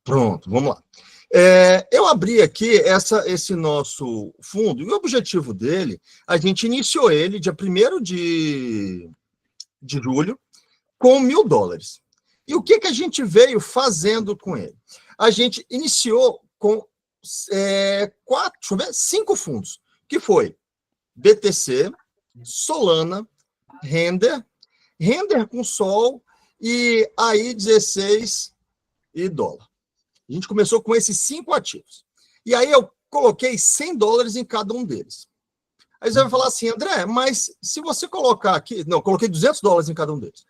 Pronto, vamos lá. Eu abri aqui esse nosso fundo, e o objetivo dele, a gente iniciou ele dia 1º de julho, com $1.000. E o que a gente veio fazendo com ele? A gente iniciou com 5 fundos, que foi BTC, Solana, Render com Sol e AI16 e dólar. A gente começou com esses 5 ativos. E aí eu coloquei $100 em cada um deles. Aí você vai falar assim, André, mas se você colocar aqui... Não, coloquei $200 em cada um deles.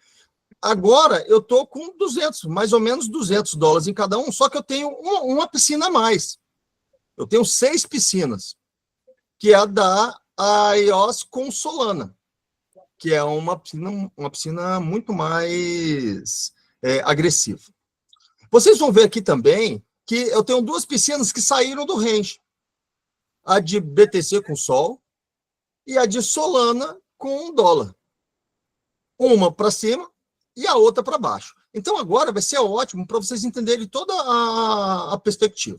Agora eu estou com 200, mais ou menos $200 em cada um, só que eu tenho uma piscina a mais. Eu tenho 6 piscinas, que é a da iOS com Solana, que é uma piscina muito mais agressiva. Vocês vão ver aqui também que eu tenho 2 piscinas que saíram do range. A de BTC com Sol e a de Solana com dólar. Uma para cima e a outra para baixo. Então, agora vai ser ótimo para vocês entenderem toda a perspectiva.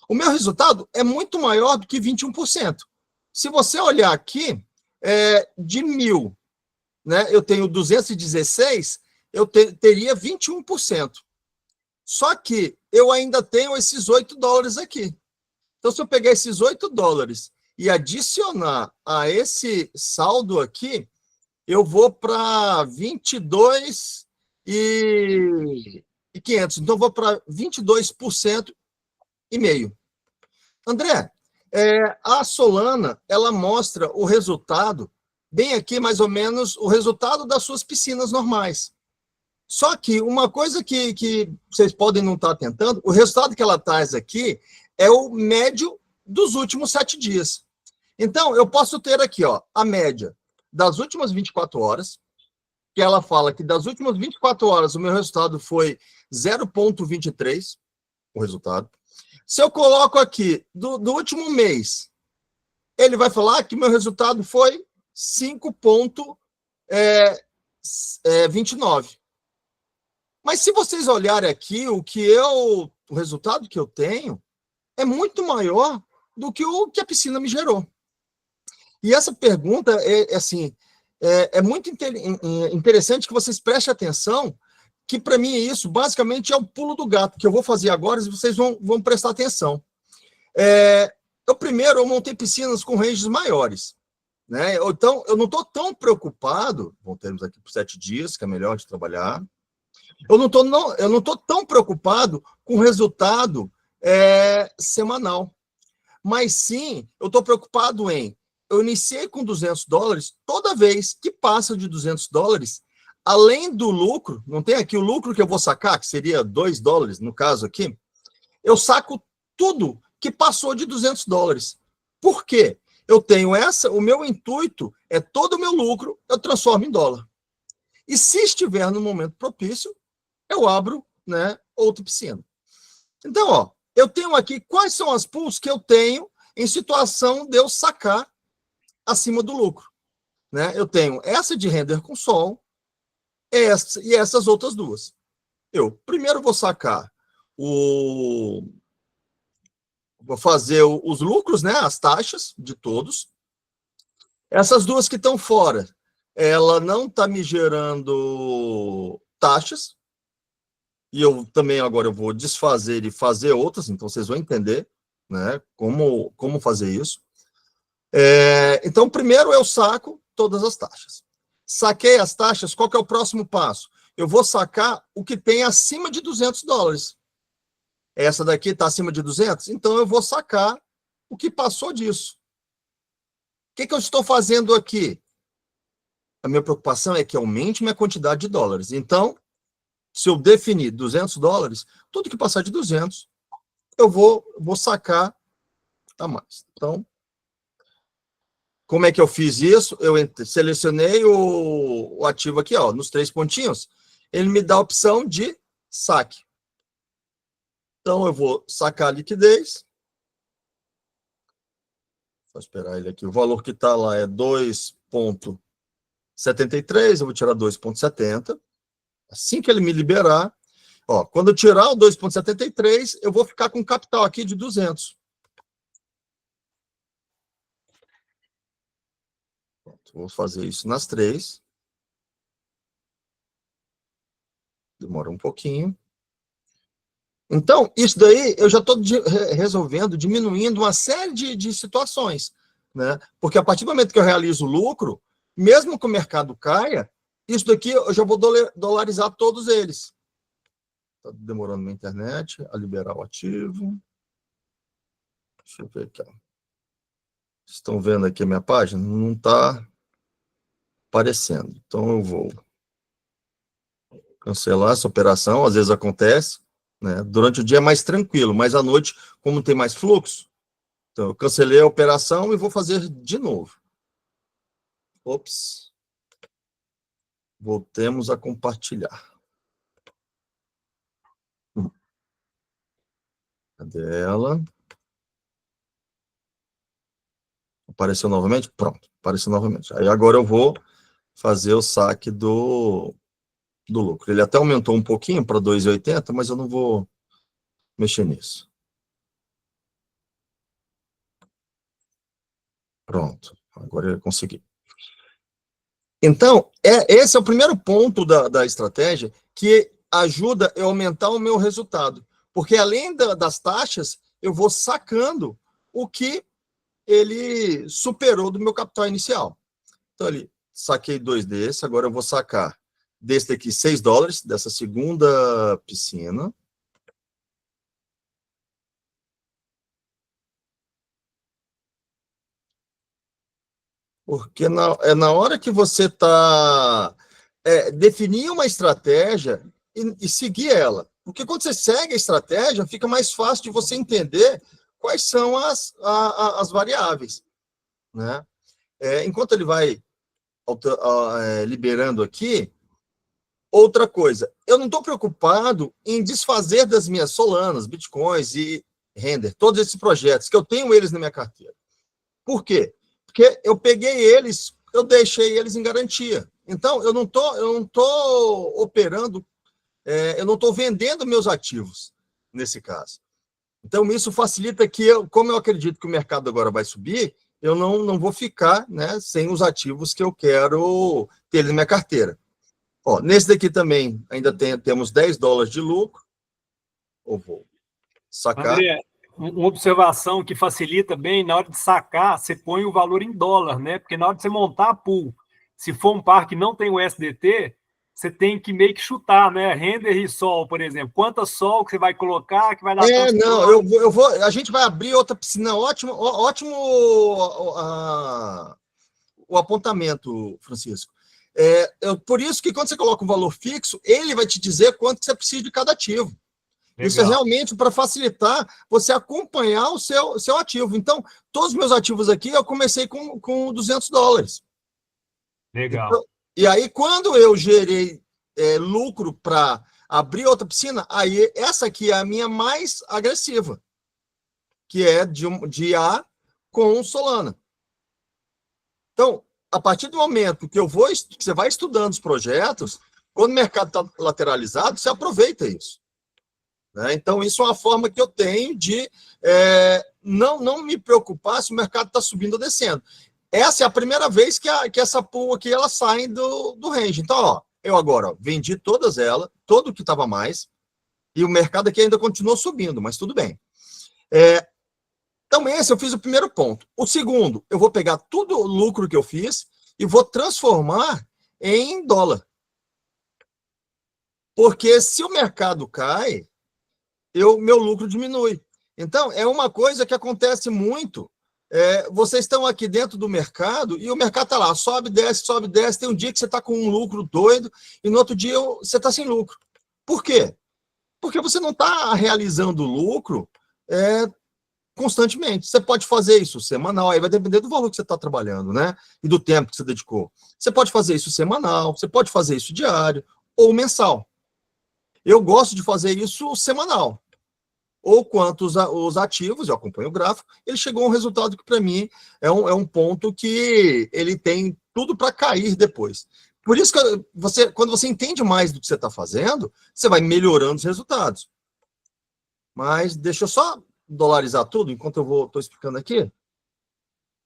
O meu resultado é muito maior do que 21%. Se você olhar aqui, de 1.000, né, eu tenho 216, eu teria 21%. Só que eu ainda tenho esses $8 aqui. Então, se eu pegar esses $8 e adicionar a esse saldo aqui, eu vou para 22.500. Então, eu vou para 22% e meio. André, a Solana, ela mostra o resultado, bem aqui, mais ou menos, o resultado das suas piscinas normais. Só que uma coisa que vocês podem não estar atentando, o resultado que ela traz aqui é o médio dos últimos 7 dias. Então, eu posso ter aqui, ó, a média das últimas 24 horas, que ela fala que das últimas 24 horas o meu resultado foi 0,23, o resultado. Se eu coloco aqui do último mês, ele vai falar que meu resultado foi 5,29. Mas se vocês olharem aqui, o resultado que eu tenho é muito maior do que o que a piscina me gerou. E essa pergunta é muito interessante que vocês prestem atenção, que para mim isso basicamente é o pulo do gato, que eu vou fazer agora e vocês vão prestar atenção. Primeiro, eu montei piscinas com ranges maiores. Né? Então, eu não estou tão preocupado, voltemos aqui por 7 dias, que é melhor de trabalhar. Eu não estou tão preocupado com o resultado semanal. Mas sim, eu estou preocupado eu iniciei com $200, toda vez que passa de $200, além do lucro, não tem aqui o lucro que eu vou sacar, que seria $2, no caso aqui, eu saco tudo que passou de $200. Por quê? Eu tenho o meu intuito é todo o meu lucro, eu transformo em dólar. E se estiver no momento propício, eu abro, né, outra piscina. Então, ó, eu tenho aqui quais são as pools que eu tenho em situação de eu sacar acima do lucro. Né? Eu tenho essa de render com Sol e essas outras duas. Eu primeiro vou sacar vou fazer os lucros, né, as taxas de todos. Essas duas que estão fora, ela não está me gerando taxas, e eu também agora eu vou desfazer e fazer outras, então vocês vão entender, né, como fazer isso. Então, primeiro eu saco todas as taxas. Saquei as taxas, qual que é o próximo passo? Eu vou sacar o que tem acima de $200. Essa daqui está acima de 200, então eu vou sacar o que passou disso. O que eu estou fazendo aqui? A minha preocupação é que aumente minha quantidade de dólares. Então, se eu definir $200, tudo que passar de 200, eu vou sacar a mais. Então, como é que eu fiz isso? Eu selecionei o ativo aqui, ó, nos 3 pontinhos. Ele me dá a opção de saque. Então, eu vou sacar a liquidez. Vou esperar ele aqui. O valor que está lá é 2,73. Eu vou tirar 2,70. Assim que ele me liberar, Ó, quando eu tirar o 2,73, eu vou ficar com capital aqui de 200. Pronto, vou fazer isso nas 3. Demora um pouquinho. Então, isso daí eu já estou resolvendo, diminuindo uma série de situações, né? Porque a partir do momento que eu realizo lucro, mesmo que o mercado caia, isso daqui eu já vou dolarizar todos eles. Está demorando na internet a liberar o ativo. Deixa eu ver aqui. Ó. Estão vendo aqui a minha página? Não está aparecendo. Então eu vou cancelar essa operação, às vezes acontece, né? Durante o dia é mais tranquilo, mas à noite, como tem mais fluxo, então eu cancelei a operação e vou fazer de novo. Ops. Voltemos a compartilhar. Cadê ela? Apareceu novamente? Pronto, apareceu novamente. Aí agora eu vou fazer o saque do lucro. Ele até aumentou um pouquinho para 2,80, mas eu não vou mexer nisso. Pronto, agora eu consegui. Então, esse é o primeiro ponto da estratégia que ajuda a aumentar o meu resultado. Porque além das taxas, eu vou sacando o que ele superou do meu capital inicial. Então, ali, saquei 2 desse, agora eu vou sacar desse daqui $6, dessa segunda piscina. Porque na hora que você está definir uma estratégia e seguir ela. Porque quando você segue a estratégia, fica mais fácil de você entender quais são as variáveis. Né? Enquanto ele vai liberando aqui, outra coisa, eu não estou preocupado em desfazer das minhas Solanas, Bitcoins e Render, todos esses projetos, que eu tenho eles na minha carteira. Por quê? Porque eu peguei eles, eu deixei eles em garantia. Então, eu não tô operando, eu não estou vendendo meus ativos, nesse caso. Então, isso facilita que, como eu acredito que o mercado agora vai subir, eu não vou ficar, né, sem os ativos que eu quero ter na minha carteira. Ó, nesse daqui também ainda temos $10 de lucro. Eu vou sacar. André, uma observação que facilita bem, na hora de sacar, você põe o valor em dólar, né? Porque na hora de você montar a pool, se for um par que não tem o SDT, você tem que meio que chutar, né? Render e sol, por exemplo. Quantas sol que você vai colocar que vai dar tanto Não, dólar? a gente vai abrir outra piscina. Ótimo o apontamento, Francisco. Por isso que quando você coloca um valor fixo, ele vai te dizer quanto que você precisa de cada ativo. Legal. Isso é realmente para facilitar você acompanhar o seu ativo. Então, todos os meus ativos aqui, eu comecei com $200. Legal. Então, e aí, quando eu gerei lucro para abrir outra piscina, aí essa aqui é a minha mais agressiva, que é de A com Solana. Então, a partir do momento que você vai estudando os projetos, quando o mercado está lateralizado, você aproveita isso. Né? Então, isso é uma forma que eu tenho de não me preocupar se o mercado está subindo ou descendo. Essa é a primeira vez que essa pool aqui ela sai do range. Então, ó, eu agora vendi todas elas, todo o que estava mais, e o mercado aqui ainda continuou subindo, mas tudo bem. Então, esse eu fiz o primeiro ponto. O segundo, eu vou pegar todo o lucro que eu fiz e vou transformar em dólar. Porque se o mercado cai, meu lucro diminui. Então, é uma coisa que acontece muito. Vocês estão aqui dentro do mercado e o mercado está lá, sobe, desce. Tem um dia que você está com um lucro doido e no outro dia você está sem lucro. Por quê? Porque você não está realizando lucro constantemente. Você pode fazer isso semanal, aí vai depender do valor que você está trabalhando, né? E do tempo que você dedicou. Você pode fazer isso semanal, você pode fazer isso diário ou mensal. Eu gosto de fazer isso semanal. Ou quanto os ativos, eu acompanho o gráfico, ele chegou a um resultado que, para mim, é um ponto que ele tem tudo para cair depois. Por isso que quando você entende mais do que você está fazendo, você vai melhorando os resultados. Mas deixa eu só dolarizar tudo enquanto eu estou explicando aqui.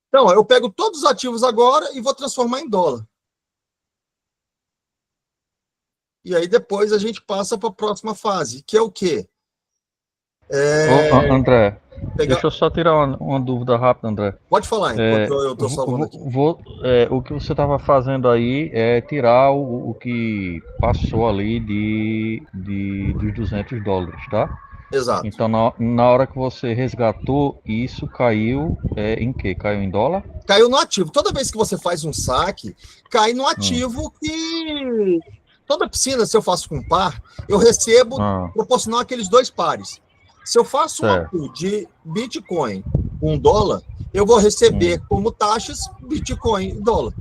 Então, eu pego todos os ativos agora e vou transformar em dólar. E aí depois a gente passa para a próxima fase, que é o quê? André, deixa eu só tirar uma dúvida rápida, André. Pode falar, enquanto eu estou salvando aqui. O que você estava fazendo aí é tirar o que passou ali dos $200, tá? Exato. Então, na hora que você resgatou, isso caiu em quê? Caiu em dólar? Caiu no ativo. Toda vez que você faz um saque, cai no ativo que... Toda piscina, se eu faço com par, eu recebo proporcional àqueles 2 pares. Se eu faço uma pool de Bitcoin com dólar, eu vou receber como taxas Bitcoin e dólar.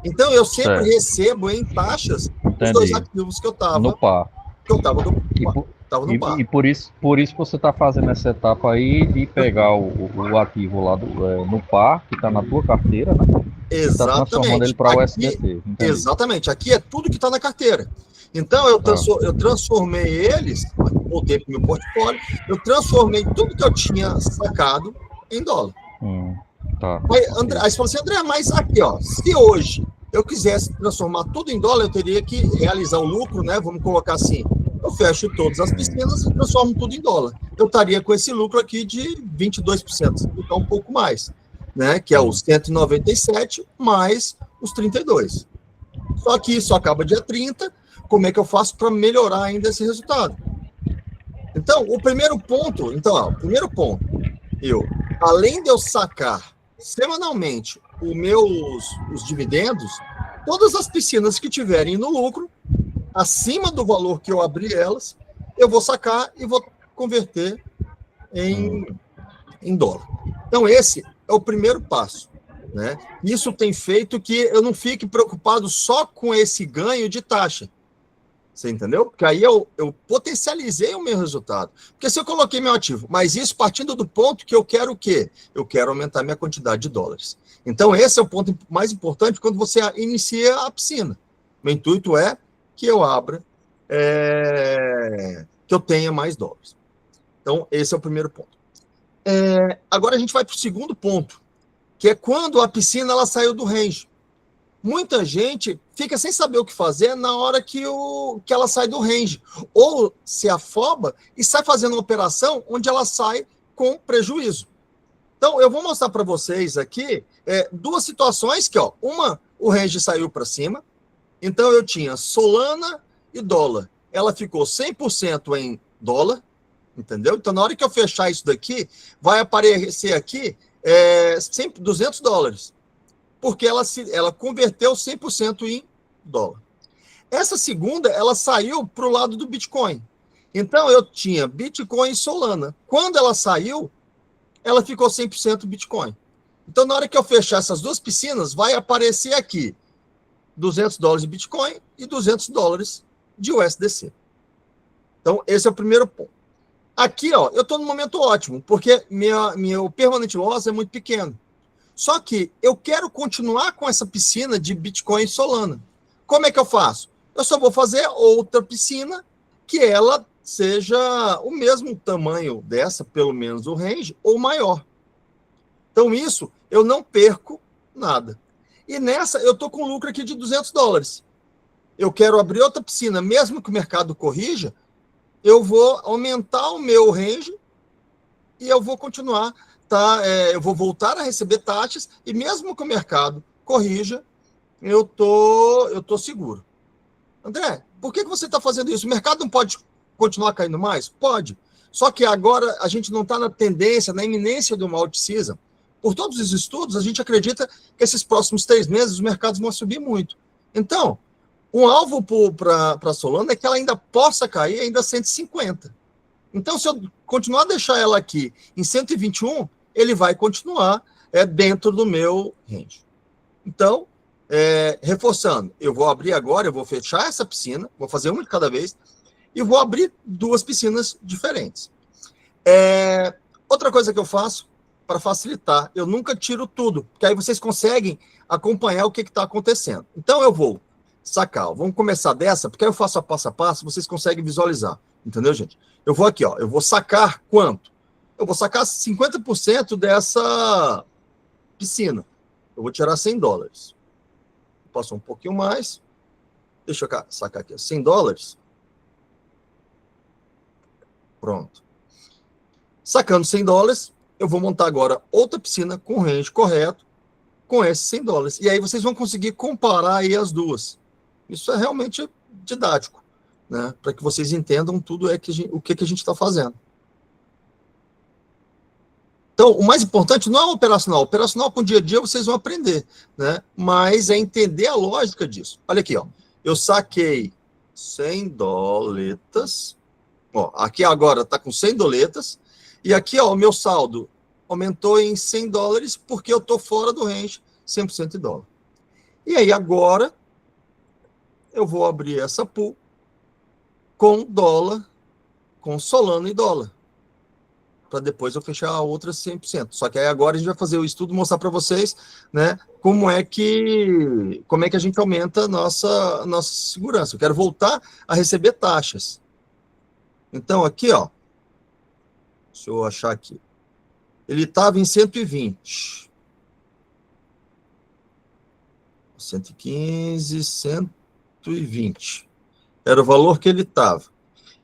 Então, eu sempre recebo em taxas os 2 ativos que eu estava no par. Que eu estava no par. E por isso você está fazendo essa etapa aí de pegar o ativo lá no par, que está na tua carteira, né? Exatamente. Está transformando ele para o USDT. Exatamente. Aqui é tudo que está na carteira. Então, eu transformei eles, voltei para o meu portfólio, eu transformei tudo que eu tinha sacado em dólar. Tá. Aí você falou assim, André, mas aqui, ó, se hoje eu quisesse transformar tudo em dólar, eu teria que realizar o lucro, né? Vamos colocar assim, eu fecho todas as piscinas e transformo tudo em dólar. Eu estaria com esse lucro aqui de 22%, então um pouco mais, né? Que é os 197 mais os 32. Só que isso acaba dia 30, como é que eu faço para melhorar ainda esse resultado? Então, o primeiro ponto, além de eu sacar semanalmente os dividendos, todas as piscinas que tiverem no lucro, acima do valor que eu abri elas, eu vou sacar e vou converter em dólar. Então, esse é o primeiro passo, né? Isso tem feito que eu não fique preocupado só com esse ganho de taxa. Você entendeu? Porque aí eu potencializei o meu resultado. Porque se eu coloquei meu ativo, mas isso partindo do ponto que eu quero o quê? Eu quero aumentar minha quantidade de dólares. Então, esse é o ponto mais importante quando você inicia a piscina. Meu intuito é que eu abra, que eu tenha mais dólares. Então, esse é o primeiro ponto. Agora a gente vai para o segundo ponto, que é quando a piscina ela saiu do range. Muita gente fica sem saber o que fazer na hora que ela sai do range. Ou se afoba e sai fazendo uma operação onde ela sai com prejuízo. Então, eu vou mostrar para vocês aqui 2 situações que, o range saiu para cima. Então, eu tinha Solana e dólar. Ela ficou 100% em dólar, entendeu? Então, na hora que eu fechar isso daqui, vai aparecer aqui $200. Porque ela converteu 100% em dólar. Essa segunda, ela saiu para o lado do Bitcoin. Então, eu tinha Bitcoin e Solana. Quando ela saiu, ela ficou 100% Bitcoin. Então, na hora que eu fechar essas 2 piscinas, vai aparecer aqui $200 de Bitcoin e $200 de USDC. Então, esse é o primeiro ponto. Aqui, eu estou no momento ótimo, porque meu permanent loss é muito pequeno. Só que eu quero continuar com essa piscina de Bitcoin e Solana. Como é que eu faço? Eu só vou fazer outra piscina que ela seja o mesmo tamanho dessa, pelo menos o range, ou maior. Então, isso eu não perco nada. E nessa, eu estou com lucro aqui de $200. Eu quero abrir outra piscina, mesmo que o mercado corrija, eu vou aumentar o meu range e eu vou continuar... eu vou voltar a receber taxas e mesmo que o mercado corrija, eu tô seguro. André, por que você está fazendo isso? O mercado não pode continuar caindo mais? Pode. Só que agora a gente não está na tendência, na iminência de uma out-season. Por todos os estudos, a gente acredita que esses próximos 3 meses os mercados vão subir muito. Então, um alvo para a Solana é que ela ainda possa cair ainda 150. Então, se eu continuar a deixar ela aqui em 121, ele vai continuar dentro do meu range. Então, reforçando, eu vou abrir agora, eu vou fechar essa piscina, vou fazer uma de cada vez, e vou abrir 2 piscinas diferentes. Outra coisa que eu faço, para facilitar, eu nunca tiro tudo, porque aí vocês conseguem acompanhar o que está acontecendo. Então, eu vou sacar. Ó. Vamos começar dessa, porque aí eu faço a passo a passo, vocês conseguem visualizar. Entendeu, gente? Eu vou aqui, ó. Eu vou sacar quanto? Eu vou sacar 50% dessa piscina. Eu vou tirar $100. Passou um pouquinho mais. Deixa eu sacar aqui, $100. Pronto. Sacando $100, eu vou montar agora outra piscina com o range correto, com esses $100. E aí vocês vão conseguir comparar aí as duas. Isso é realmente didático, né? Para que vocês entendam tudo o que a gente está fazendo. Então, o mais importante não é o operacional. O operacional, com o dia a dia, vocês vão aprender, né? Mas é entender a lógica disso. Olha aqui, ó. Eu saquei $100. Ó, aqui agora está com $100. E aqui, ó, o meu saldo aumentou em $100 porque eu estou fora do range 100% em dólar. E aí, agora, eu vou abrir essa pool com dólar, com Solana e dólar, para depois eu fechar a outra 100%. Só que aí agora a gente vai fazer o estudo, mostrar para vocês, né, como é que a gente aumenta a nossa segurança. Eu quero voltar a receber taxas. Então, aqui, ó, deixa eu achar aqui. Ele estava em 120. 115, 120. Era o valor que ele estava.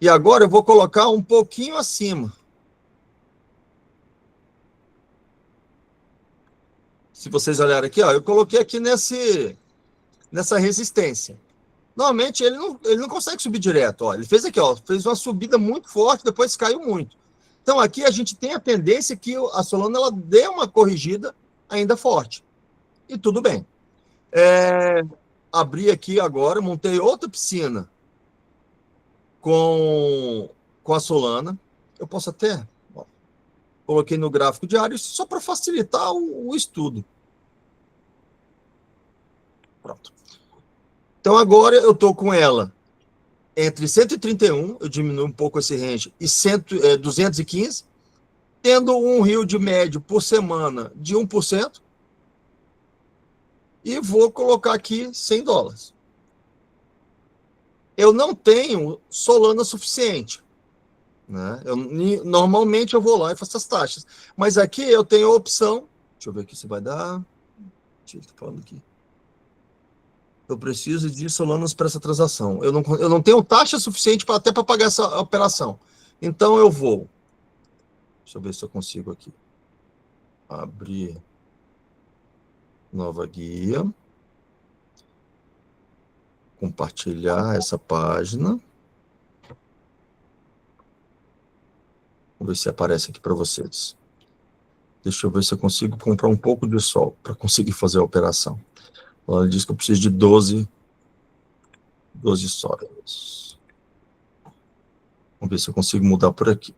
E agora eu vou colocar um pouquinho acima. Se vocês olharem aqui, ó, eu coloquei aqui nessa resistência. Normalmente ele não consegue subir direto. Ó. Ele fez aqui, ó, fez uma subida muito forte, depois caiu muito. Então aqui a gente tem a tendência que a Solana ela dê uma corrigida ainda forte. E tudo bem. Abri aqui agora, montei outra piscina com a Solana. Eu posso até... Coloquei no gráfico diário, só para facilitar o estudo. Pronto. Então, agora eu estou com ela entre 131, eu diminuo um pouco esse range, e 215, tendo um yield médio por semana de 1%, e vou colocar aqui $100. Eu não tenho Solana suficiente. Né? Normalmente eu vou lá e faço as taxas. Mas aqui eu tenho a opção. Deixa eu ver aqui se vai dar. Deixa eu falando aqui. Eu preciso de Solanas para essa transação. Eu não tenho taxa suficiente até para pagar essa operação. Então eu vou. Deixa eu ver se eu consigo aqui. Abrir nova guia. Compartilhar essa página. Vamos ver se aparece aqui para vocês. Deixa eu ver se eu consigo comprar um pouco de sol para conseguir fazer a operação. Ela diz que eu preciso de 12 sólidos. Vamos ver se eu consigo mudar por aqui.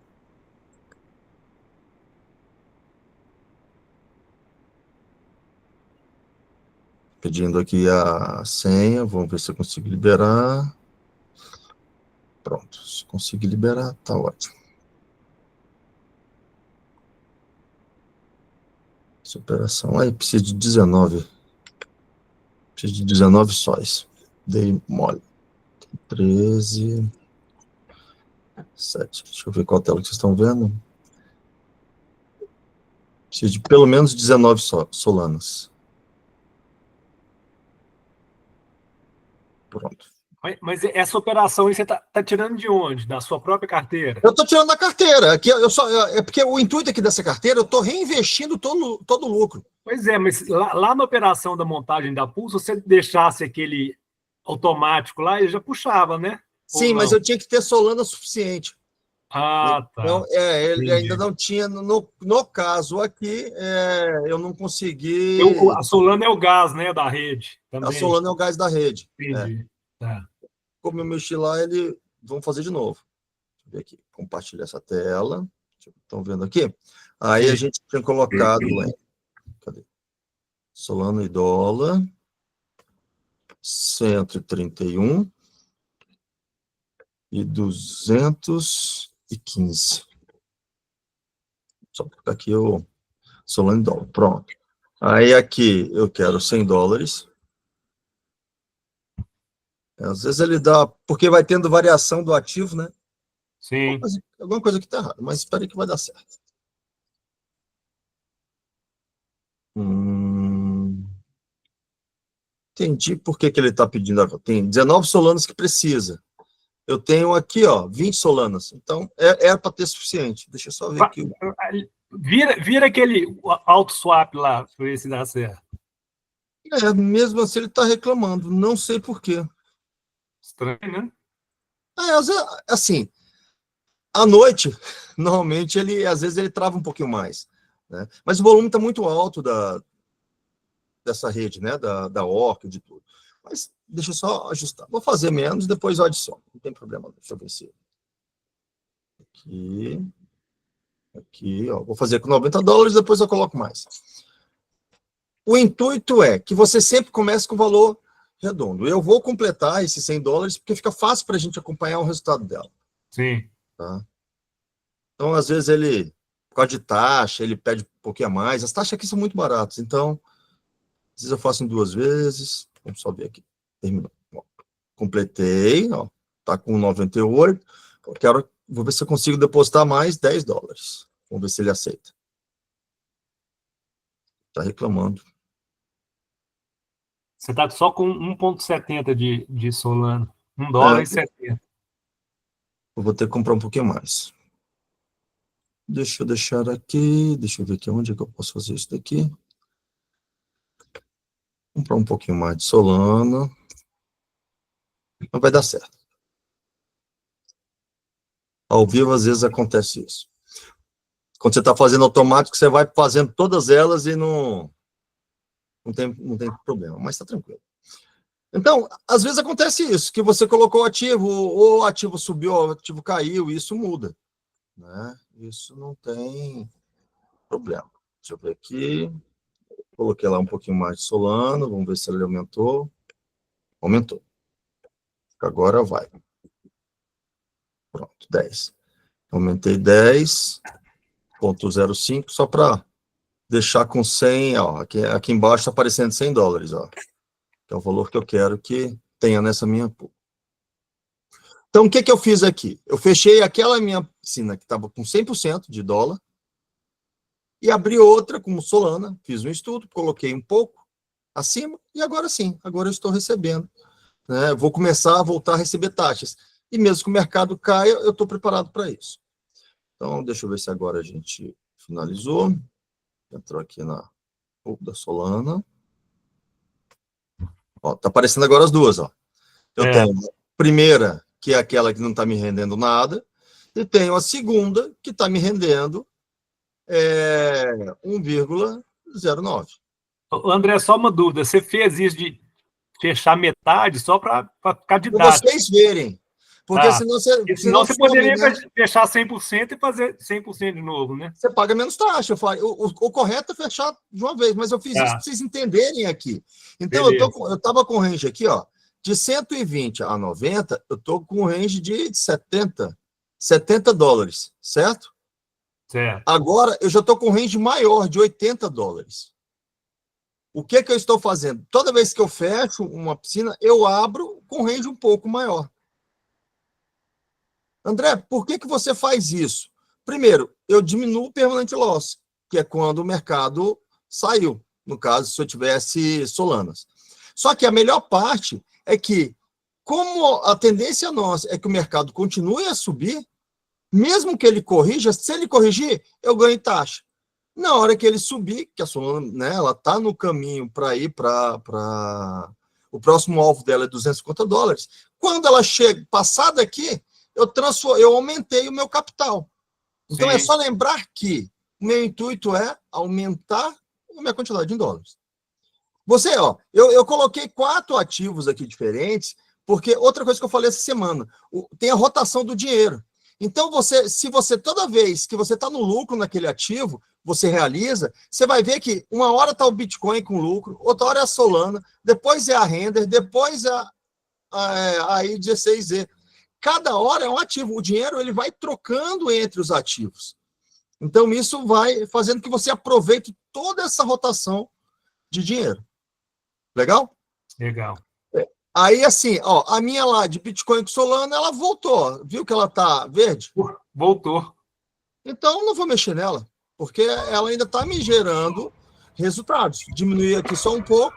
Pedindo aqui a senha. Vamos ver se eu consigo liberar. Pronto. Se conseguir liberar, tá ótimo. Essa operação aí precisa de 19. Precisa de 19 sóis. Dei mole. 13. 7. Deixa eu ver qual tela que vocês estão vendo. Precisa de pelo menos 19 solanas. Pronto. Mas essa operação aí você tá tirando de onde? Da sua própria carteira? Eu estou tirando da carteira. Aqui é porque o intuito aqui dessa carteira, eu estou reinvestindo todo o lucro. Pois é, mas lá na operação da montagem da pool, se você deixasse aquele automático lá, ele já puxava, né? Sim, mas eu tinha que ter Solana suficiente. Ah, tá. Então, ele ainda não tinha, no caso aqui, eu não consegui... A Solana é o gás, né, da rede. Também. A Solana é o gás da rede. Entendi. Tá. Como eu mexi lá, vamos fazer de novo. Deixa eu ver aqui, compartilhar essa tela. Estão vendo aqui? Aí a gente tinha colocado... Cadê? Solana e dólar. 131 e 215. Só colocar aqui o Solana e dólar. Pronto. Aí aqui eu quero $100. Às vezes ele dá, porque vai tendo variação do ativo, né? Sim. Alguma coisa que está errada, mas espera aí que vai dar certo. Entendi por que ele está pedindo agora. Tem 19 Solanas que precisa. Eu tenho aqui, ó, 20 Solanas. Então, era para ter suficiente. Deixa eu só ver aqui. Vira aquele auto swap lá, para ver se dá certo. Mesmo assim ele está reclamando. Não sei por quê. Estranho, né? Assim, à noite, normalmente, às vezes ele trava um pouquinho mais. Né? Mas o volume está muito alto dessa rede, né? Da Orca, de tudo. Mas deixa eu só ajustar. Vou fazer menos, depois eu adiciono. Não tem problema. Deixa eu ver se... Aqui, ó. Vou fazer com 90 dólares, depois eu coloco mais. O intuito é que você sempre comece com valor redondo. Eu vou completar esses 100 dólares, porque fica fácil para a gente acompanhar o resultado dela. Sim. Tá? Então, às vezes, por causa de taxa, ele pede um pouquinho a mais. As taxas aqui são muito baratas, então, às vezes eu faço em 2 vezes. Vamos só ver aqui. Terminou. Ó, completei, ó. Tá com 98. Vou ver se eu consigo depositar mais 10 dólares. Vamos ver se ele aceita. Tá reclamando. Você está só com 1,70 de Solana. $1,70. Eu vou ter que comprar um pouquinho mais. Deixa eu deixar aqui. Deixa eu ver aqui onde é que eu posso fazer isso daqui. Comprar um pouquinho mais de Solana. Mas vai dar certo. Ao vivo, às vezes, acontece isso. Quando você está fazendo automático, você vai fazendo todas elas e não tem problema, mas está tranquilo. Então, às vezes acontece isso, que você colocou o ativo, ou o ativo subiu, ou o ativo caiu, e isso muda. Né? Isso não tem problema. Deixa eu ver aqui. Coloquei lá um pouquinho mais de Solana, vamos ver se ele aumentou. Aumentou. Agora vai. Pronto, 10. Aumentei 10,05, só para deixar com 100, ó, aqui embaixo está aparecendo 100 dólares, ó, que é o valor que eu quero que tenha nessa minha pool. Então, o que eu fiz aqui? Eu fechei aquela minha piscina que estava com 100% de dólar e abri outra com Solana, fiz um estudo, coloquei um pouco acima e agora sim, agora eu estou recebendo. Né? Vou começar a voltar a receber taxas. E mesmo que o mercado caia, eu estou preparado para isso. Então, deixa eu ver se agora a gente finalizou. Entrou aqui na pool da Solana. Ó, tá aparecendo agora as duas, ó. Eu tenho a primeira, que é aquela que não está me rendendo nada, e tenho a segunda, que está me rendendo 1,09. André, só uma dúvida. Você fez isso de fechar metade só para ficar Para didático? vocês verem. Porque senão você poderia fechar 100% e fazer 100% de novo, né? Você paga menos taxa. O correto é fechar de uma vez, mas eu fiz isso para vocês entenderem aqui. Então, eu estava com range aqui, ó, de 120 a 90, eu estou com range de 70 dólares, certo? Certo. Agora, eu já estou com range maior, de 80 dólares. O que eu estou fazendo? Toda vez que eu fecho uma piscina, eu abro com range um pouco maior. André, por que você faz isso? Primeiro, eu diminuo o permanent loss, que é quando o mercado saiu. No caso, se eu tivesse Solanas. Só que a melhor parte é que, como a tendência nossa é que o mercado continue a subir, mesmo que ele corrija, se ele corrigir, eu ganho taxa. Na hora que ele subir, que a Solana, né, ela está no caminho para ir para... O próximo alvo dela é 250 dólares. Quando ela chega, passada aqui, eu aumentei o meu capital. Então, é só lembrar que o meu intuito é aumentar a minha quantidade em dólares. Você, ó, eu coloquei 4 ativos aqui diferentes, porque outra coisa que eu falei essa semana, tem a rotação do dinheiro. Então, se você, toda vez que você está no lucro naquele ativo, você realiza, você vai ver que uma hora está o Bitcoin com lucro, outra hora é a Solana, depois é a Render, depois é a I16Z. Cada hora é um ativo. O dinheiro ele vai trocando entre os ativos. Então, isso vai fazendo que você aproveite toda essa rotação de dinheiro. Legal? Legal. Aí, assim, ó, a minha lá de Bitcoin com Solana, ela voltou. Viu que ela tá verde? Voltou. Então, eu não vou mexer nela, porque ela ainda está me gerando resultados. Diminuir aqui só um pouco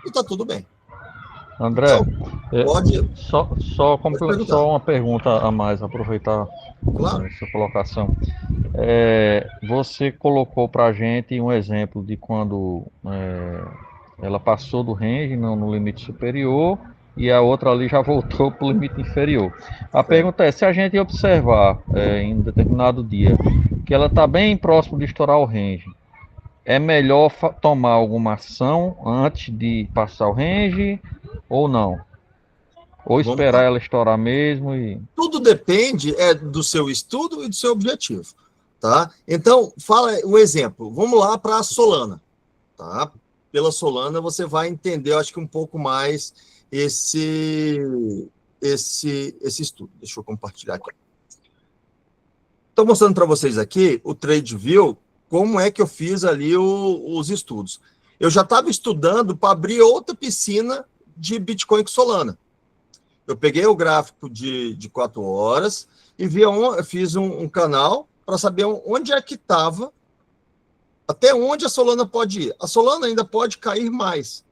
e está tudo bem. André, Então, pode perguntar. só uma pergunta a mais, aproveitar Claro. sua colocação. Você colocou para a gente um exemplo de quando ela passou do range no limite superior e a outra ali já voltou para o limite inferior. A pergunta é, se a gente observar em um determinado dia que ela está bem próximo de estourar o range, é melhor tomar alguma ação antes de passar o range ou não? Ou esperar ela estourar mesmo e... Tudo depende do seu estudo e do seu objetivo, tá? Então, fala um exemplo. Vamos lá para a Solana, tá? Pela Solana você vai entender, eu acho que um pouco mais esse estudo. Deixa eu compartilhar aqui. Estou mostrando para vocês aqui o TradeView, como é que eu fiz ali os estudos. Eu já estava estudando para abrir outra piscina de Bitcoin com Solana. Eu peguei o gráfico de 4 horas e fiz um canal para saber onde é que estava, até onde a Solana pode ir. A Solana ainda pode cair mais.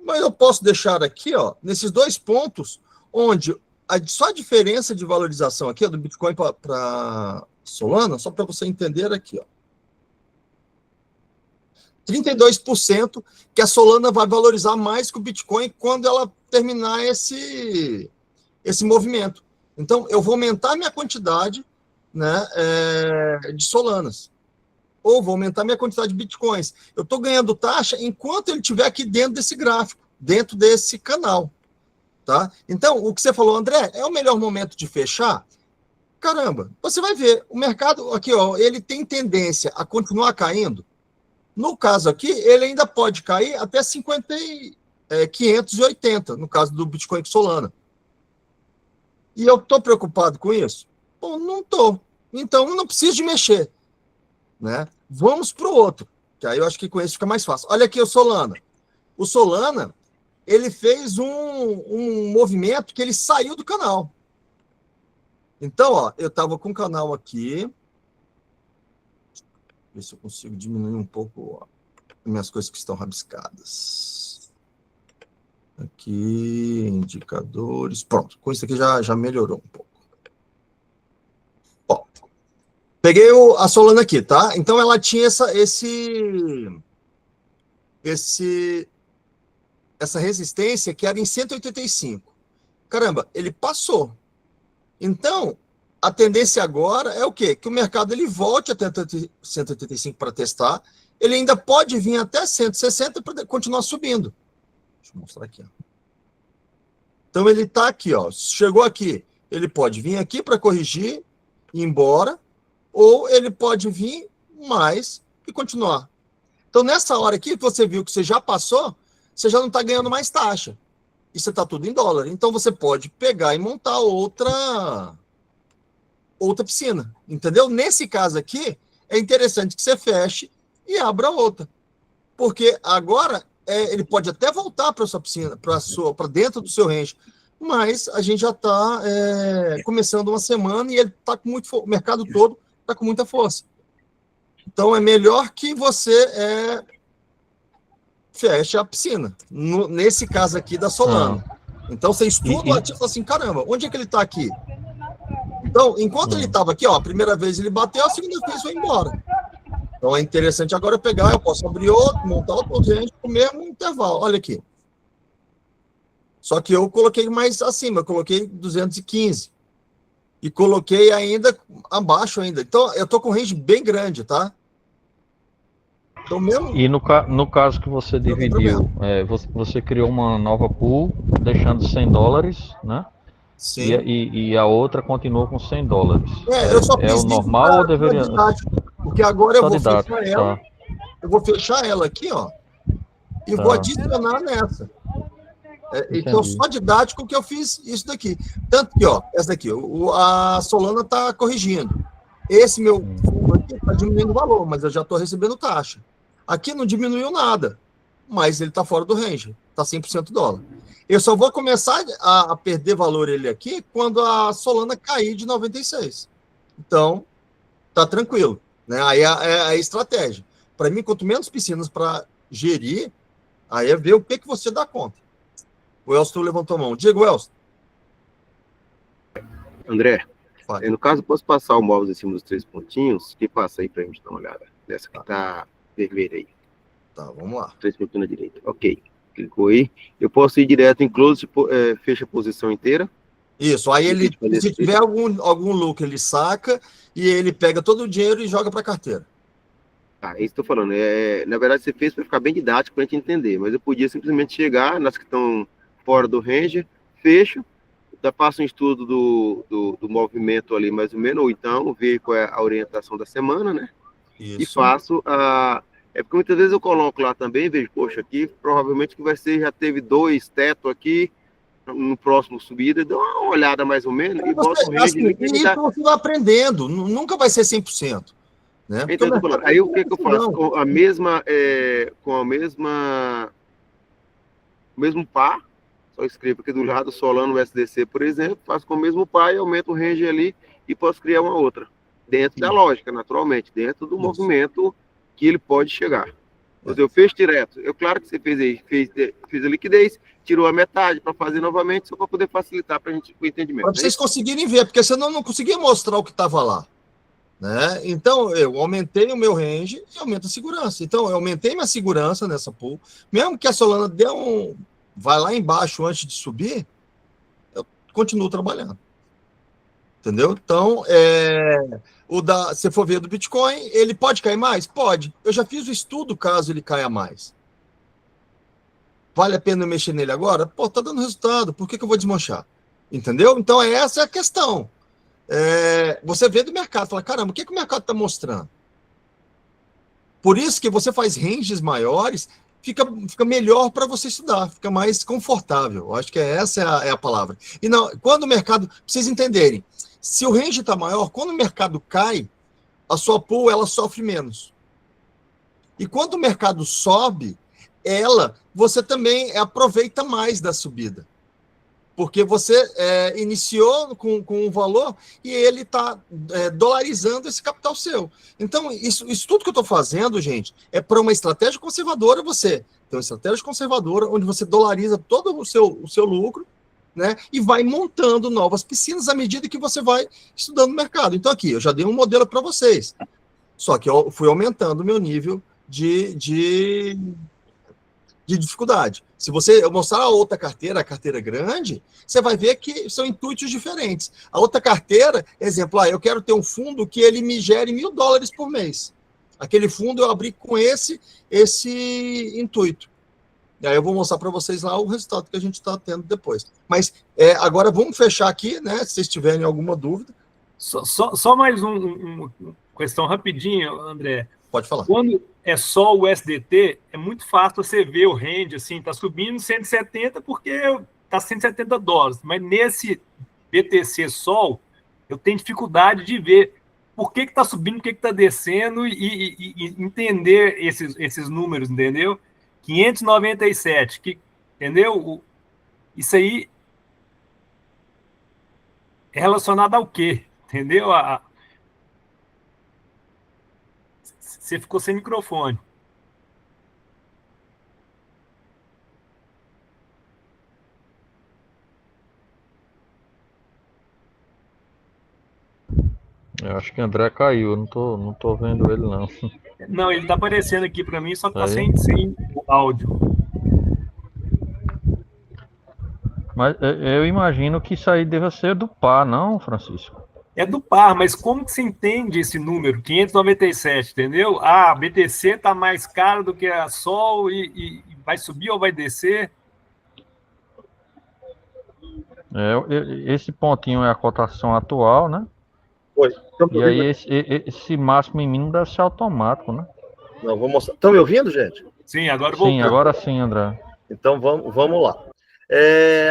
Mas eu posso deixar aqui, ó, nesses 2 pontos, onde só a diferença de valorização aqui, ó, do Bitcoin para Solana, só para você entender aqui, ó. 32% que a Solana vai valorizar mais que o Bitcoin quando ela terminar esse movimento. Então, eu vou aumentar a minha quantidade, né, de Solanas. Ou vou aumentar a minha quantidade de Bitcoins. Eu estou ganhando taxa enquanto ele estiver aqui dentro desse gráfico, dentro desse canal. Tá? Então, o que você falou, André, é o melhor momento de fechar? Caramba, você vai ver, o mercado aqui, ó, ele tem tendência a continuar caindo. No caso aqui, ele ainda pode cair até 580, no caso do Bitcoin com Solana. E eu estou preocupado com isso? Bom, não estou. Então, eu não preciso de mexer. Né? Vamos para o outro, que aí eu acho que com esse fica mais fácil. Olha aqui o Solana. O Solana, ele fez um movimento que ele saiu do canal. Então, ó, eu estava com o canal aqui. Ver se eu consigo diminuir um pouco minhas coisas que estão rabiscadas. Aqui, indicadores. Pronto, com isso aqui já melhorou um pouco. Ó, peguei a Solana aqui, tá? Então, ela tinha essa resistência que era em 185. Caramba, ele passou. Então, a tendência agora é o quê? Que o mercado ele volte até 185 para testar. Ele ainda pode vir até 160 para continuar subindo. Deixa eu mostrar aqui. Ó. Então, ele está aqui. Ó. Chegou aqui. Ele pode vir aqui para corrigir, ir embora, ou ele pode vir mais e continuar. Então, nessa hora aqui, que você viu que você já passou, você já não está ganhando mais taxa. E você está tudo em dólar. Então, você pode pegar e montar outra piscina, entendeu? Nesse caso aqui, é interessante que você feche e abra outra. Porque agora, ele pode até voltar para a sua piscina, para dentro do seu range, mas a gente já está começando uma semana e ele está com o mercado todo está com muita força. Então, é melhor que você feche a piscina. Nesse caso aqui da Solana. Então, você estuda o ativo e fala assim, caramba, onde é que ele está aqui? Então, enquanto ele estava aqui, ó, a primeira vez ele bateu, a segunda vez foi embora. Então, é interessante agora pegar, eu posso abrir outro, montar outro range com o mesmo intervalo. Olha aqui. Só que eu coloquei mais acima, eu coloquei 215. E coloquei ainda abaixo ainda. Então, eu estou com um range bem grande, tá? Então, mesmo... E no caso que você dividiu, você criou uma nova pool, deixando $100, né? Sim. E a outra continuou com $100. Eu só fiz o normal ou deveria... Porque agora eu vou didático, fechar ela. Tá. Eu vou fechar ela aqui, ó. E vou adicionar nessa. Então, só didático que eu fiz isso daqui. Tanto que, ó, essa daqui, a Solana está corrigindo. Esse meu fundo aqui está diminuindo o valor, mas eu já estou recebendo taxa. Aqui não diminuiu nada, mas ele está fora do range, está 100% dólar. Eu só vou começar a perder valor ele aqui quando a Solana cair de 96. Então, tá tranquilo, né? Aí é a estratégia. Para mim, quanto menos piscinas para gerir, aí é ver o que você dá conta. O Elcio levantou a mão. Diego, Elcio. André, Fale. no caso, posso passar o mouse em cima dos 3 pontinhos? Que passa aí pra gente dar uma olhada. Dessa que tá vermelha aí. Tá, vamos lá. 3 pontinhos na direita. Ok. Clicou aí. Eu posso ir direto em close, fecha a posição inteira. Isso, aí ele, se tiver algum lucro, ele saca e ele pega todo o dinheiro e joga para a carteira. Tá, é isso que eu tô falando. Na verdade, você fez para ficar bem didático para a gente entender, mas eu podia simplesmente chegar nas que estão fora do range, fecho, faço um estudo do movimento ali mais ou menos, ou então ver qual é a orientação da semana, né? Isso. E faço a... É porque muitas vezes eu coloco lá também, vejo, poxa, aqui provavelmente que vai ser, já teve 2 teto aqui, no próximo subida, dou uma olhada mais ou menos e boto o range. Assim, e isso você vai aprendendo, nunca vai ser 100%. Né? Então, eu tô falando, aí o que eu faço? Com a mesma, o mesmo par, só escrevo aqui do lado Solano SDC, por exemplo, faço com o mesmo par e aumento o range ali e posso criar uma outra, dentro da lógica, naturalmente, dentro do movimento que ele pode chegar. Mas eu fecho direto. Claro que você fez a liquidez, tirou a metade para fazer novamente, só para poder facilitar para a gente o entendimento. Para vocês conseguirem ver, porque senão eu não conseguia mostrar o que estava lá. Né? Então, eu aumentei o meu range e aumento a segurança. Então, eu aumentei minha segurança nessa pool. Mesmo que a Solana vai lá embaixo antes de subir, eu continuo trabalhando. Entendeu? Então, se for ver do Bitcoin, ele pode cair mais? Pode. Eu já fiz o estudo caso ele caia mais. Vale a pena eu mexer nele agora? Pô, tá dando resultado, por que eu vou desmanchar? Entendeu? Então, essa é a questão. Você vê do mercado, fala, caramba, o que o mercado está mostrando? Por isso que você faz ranges maiores, fica melhor para você estudar, fica mais confortável. Eu acho que essa é a palavra. E não, quando o mercado, pra vocês entenderem, se o range está maior, quando o mercado cai, a sua pool ela sofre menos. E quando o mercado sobe, você também aproveita mais da subida. Porque você iniciou com um valor e ele está dolarizando esse capital seu. Então, isso tudo que eu estou fazendo, gente, é para uma estratégia conservadora. Você tem uma estratégia conservadora onde você dolariza todo o seu lucro, né, e vai montando novas piscinas à medida que você vai estudando o mercado. Então, aqui, eu já dei um modelo para vocês. Só que eu fui aumentando o meu nível de dificuldade. Se você mostrar a outra carteira, a carteira grande, você vai ver que são intuitos diferentes. A outra carteira, exemplo, eu quero ter um fundo que ele me gere $1.000 por mês. Aquele fundo eu abri com esse intuito. E aí eu vou mostrar para vocês lá o resultado que a gente está tendo depois. Mas agora vamos fechar aqui, né? Se vocês tiverem alguma dúvida. Só mais uma questão rapidinho, André. Pode falar. Quando é só o SDT, é muito fácil você ver o range, assim, está subindo 170 porque está $170. Mas nesse BTC Sol, eu tenho dificuldade de ver por que está subindo, por que está descendo e entender esses números, entendeu? 597, entendeu? Isso aí é relacionado ao quê? Entendeu? Você ficou sem microfone. Eu acho que o André caiu, eu não tô vendo ele, não. Não, ele tá aparecendo aqui para mim, só que tá Aí. sem áudio. Mas eu imagino que isso aí deva ser do par, não, Francisco? É do par, mas como que você entende esse número, 597, entendeu? A BTC tá mais cara do que a Sol e vai subir ou vai descer? Esse pontinho é a cotação atual, né? Oi. E aí esse máximo e mínimo deve ser automático, né? Não, vou mostrar. Estão me ouvindo, gente? Sim, agora voltou. Sim, agora sim, André. Então vamos lá.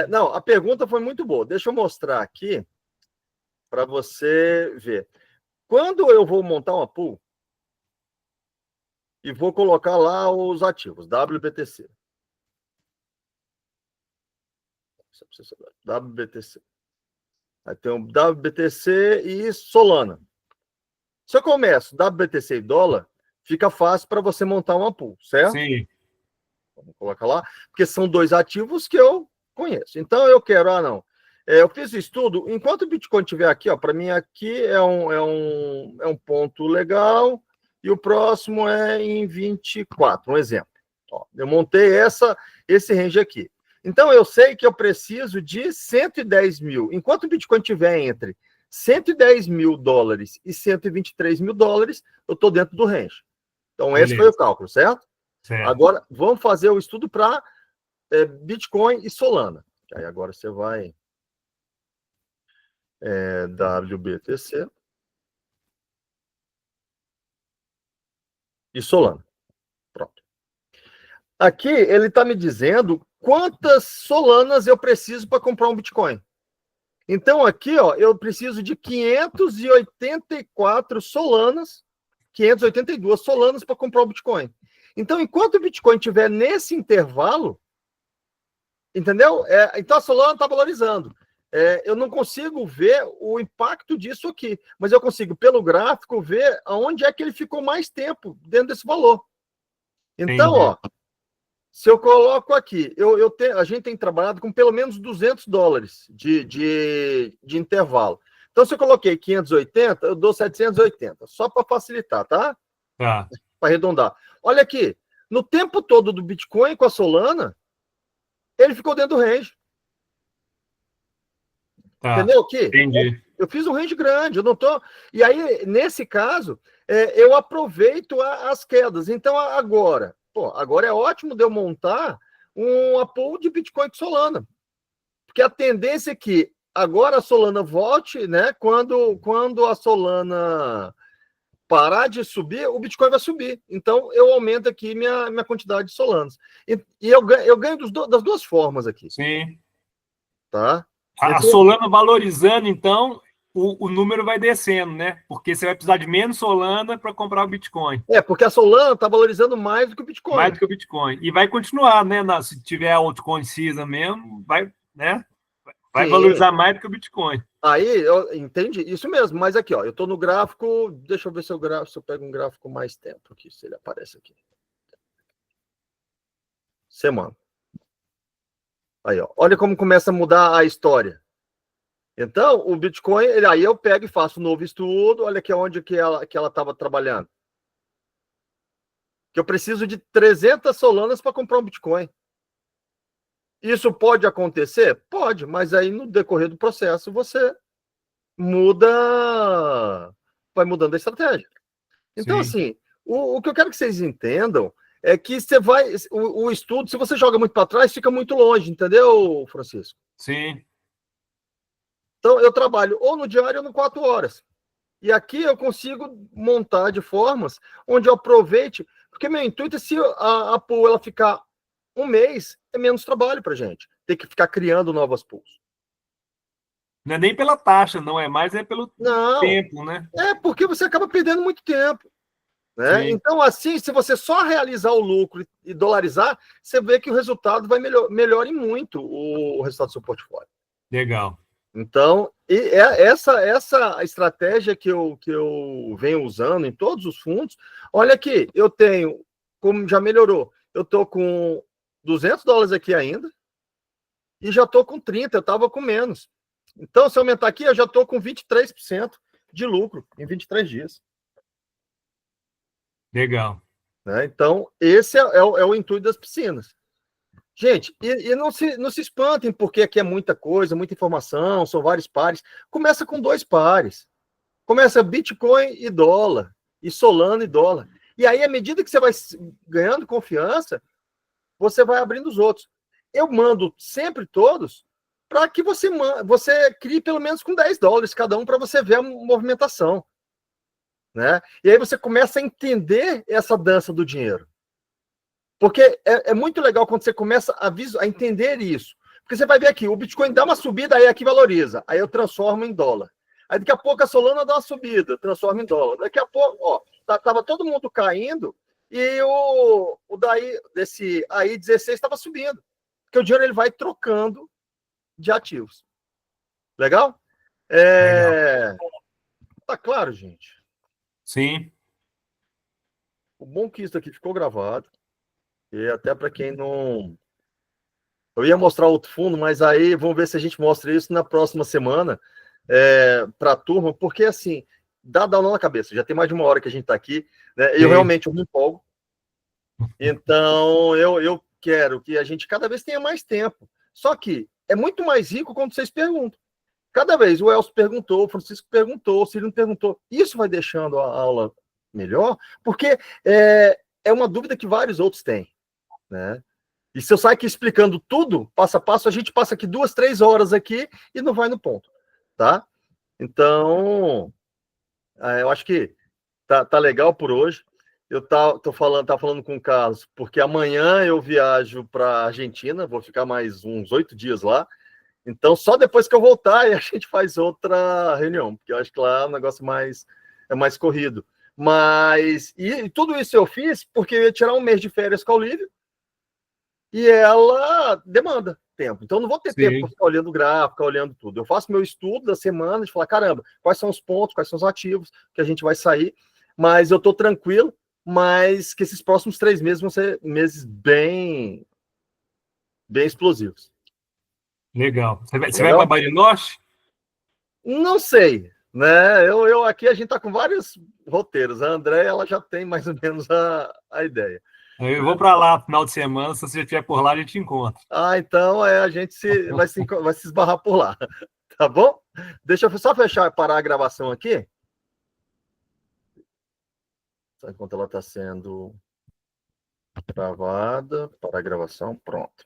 Não, a pergunta foi muito boa. Deixa eu mostrar aqui para você ver. Quando eu vou montar uma pool e vou colocar lá os ativos, WBTC. WBTC. Aí tem o WBTC e Solana. Se eu começo WBTC e dólar, fica fácil para você montar uma pool, certo? Sim. Vamos colocar lá, porque são 2 ativos que eu conheço. Então eu quero, não. Eu fiz o estudo, enquanto o Bitcoin estiver aqui, ó, para mim aqui é um ponto legal, e o próximo é em 24, um exemplo. Ó, eu montei esse range aqui. Então eu sei que eu preciso de 110 mil. Enquanto o Bitcoin estiver entre 110 mil dólares e 123 mil dólares, eu estou dentro do range. Então esse foi o cálculo, certo? Certo. Agora, vamos fazer o estudo para Bitcoin e Solana. Aí agora você vai WBTC e Solana. Pronto. Aqui ele está me dizendo quantas Solanas eu preciso para comprar um Bitcoin. Então aqui, ó, eu preciso de 584 Solanas, 582 Solanas para comprar o Bitcoin. Então, enquanto o Bitcoin estiver nesse intervalo, entendeu? Então a Solana está valorizando. Eu não consigo ver o impacto disso aqui, mas eu consigo, pelo gráfico, ver aonde é que ele ficou mais tempo dentro desse valor. Então, ó, se eu coloco aqui, a gente tem trabalhado com pelo menos 200 dólares de intervalo. Então, se eu coloquei 580, eu dou 780, só para facilitar, tá? Tá. Para arredondar. Olha aqui, no tempo todo do Bitcoin com a Solana, ele ficou dentro do range. Tá. Entendeu aqui? Entendi. Eu fiz um range grande, eu não tô. E aí, nesse caso, eu aproveito as quedas. Então, agora é ótimo de eu montar uma pool de Bitcoin com Solana. Porque a tendência é que agora a Solana volte, né? Quando a Solana parar de subir, o Bitcoin vai subir. Então, eu aumento aqui minha quantidade de Solanas. E eu ganho das duas formas aqui. Sim. Tá? A Solana valorizando, então, o número vai descendo, né? Porque você vai precisar de menos Solana para comprar o Bitcoin. Porque a Solana está valorizando mais do que o Bitcoin. Mais do que o Bitcoin. E vai continuar, né? Se tiver a altcoin season mesmo, vai, né? Vai valorizar mais do que o Bitcoin. Aí, eu entendi, isso mesmo. Mas aqui, ó, eu estou no gráfico. Deixa eu ver se eu pego um gráfico mais tempo aqui, se ele aparece aqui. Semana. Aí, ó, olha como começa a mudar a história. Então, o Bitcoin, aí eu pego e faço um novo estudo. Olha aqui onde que ela estava trabalhando. Que eu preciso de 300 Solanas para comprar um Bitcoin. Isso pode acontecer? Pode, mas aí no decorrer do processo você vai mudando a estratégia. Então, Sim. assim, o que eu quero que vocês entendam é que o estudo, se você joga muito para trás, fica muito longe, entendeu, Francisco? Sim. Então, eu trabalho ou no diário ou no 4 horas. E aqui eu consigo montar de formas onde eu aproveite, porque meu intuito é se a pool ela ficar um mês, é menos trabalho para gente. Ter que ficar criando novas pools. Não é nem pela taxa, não é mais, é pelo tempo, né? Porque você acaba perdendo muito tempo. Né? Então, assim, se você só realizar o lucro e dolarizar, você vê que o resultado vai melhore muito o resultado do seu portfólio. Legal. Então, essa estratégia que eu venho usando em todos os fundos, olha aqui, eu tenho, como já melhorou, eu estou com 200 dólares aqui ainda e já estou com 30, eu estava com menos. Então, se eu aumentar aqui, eu já estou com 23% de lucro em 23 dias. Legal. Né? Então, esse é o intuito das piscinas. Gente, e não se espantem, porque aqui é muita coisa, muita informação, são vários pares. Começa com 2 pares. Começa Bitcoin e dólar, e Solana e dólar. E aí, à medida que você vai ganhando confiança, você vai abrindo os outros. Eu mando sempre todos para que você crie pelo menos com 10 dólares cada um para você ver a movimentação. Né? E aí você começa a entender essa dança do dinheiro. Porque é muito legal quando você começa a entender isso. Porque você vai ver aqui, o Bitcoin dá uma subida, aí aqui valoriza. Aí eu transformo em dólar. Aí daqui a pouco a Solana dá uma subida, transforma em dólar. Daqui a pouco, ó, tava todo mundo caindo e desse AI 16 estava subindo. Porque o dinheiro ele vai trocando de ativos. Legal? Tá claro, gente? Sim. O bom que isso aqui ficou gravado, e até para quem não... Eu ia mostrar outro fundo, mas aí vamos ver se a gente mostra isso na próxima semana para a turma, porque assim, dá nó na cabeça. Já tem mais de uma hora que a gente está aqui, né? Eu realmente me empolgo. Então, eu quero que a gente cada vez tenha mais tempo. Só que é muito mais rico quando vocês perguntam. Cada vez o Elcio perguntou, o Francisco perguntou, o Cirino perguntou. Isso vai deixando a aula melhor, porque é uma dúvida que vários outros têm, né? E se eu sair aqui explicando tudo, passo a passo, a gente passa aqui 2, 3 horas aqui e não vai no ponto, tá? Então, eu acho que tá legal por hoje. Eu tava falando com o Carlos, porque amanhã eu viajo para a Argentina, vou ficar mais uns 8 dias lá. Então, só depois que eu voltar, a gente faz outra reunião, porque eu acho que lá o negócio é mais corrido. Mas, e tudo isso eu fiz porque eu ia tirar um mês de férias com a Olívia, e ela demanda tempo. Então, eu não vou ter tempo para ficar olhando gráfico, ficar olhando tudo. Eu faço meu estudo da semana, de falar, caramba, quais são os pontos, quais são os ativos que a gente vai sair, mas eu estou tranquilo, mas que esses próximos 3 meses vão ser meses bem explosivos. Legal. Você vai para Bariloche? Não sei, né? Eu aqui a gente tá com vários roteiros. A André, ela já tem mais ou menos a ideia. Eu vou para lá no final de semana, se você estiver por lá, a gente encontra. Então a gente vai se esbarrar por lá, tá bom? Deixa eu só parar a gravação aqui. Enquanto ela está sendo gravada, para a gravação, pronto.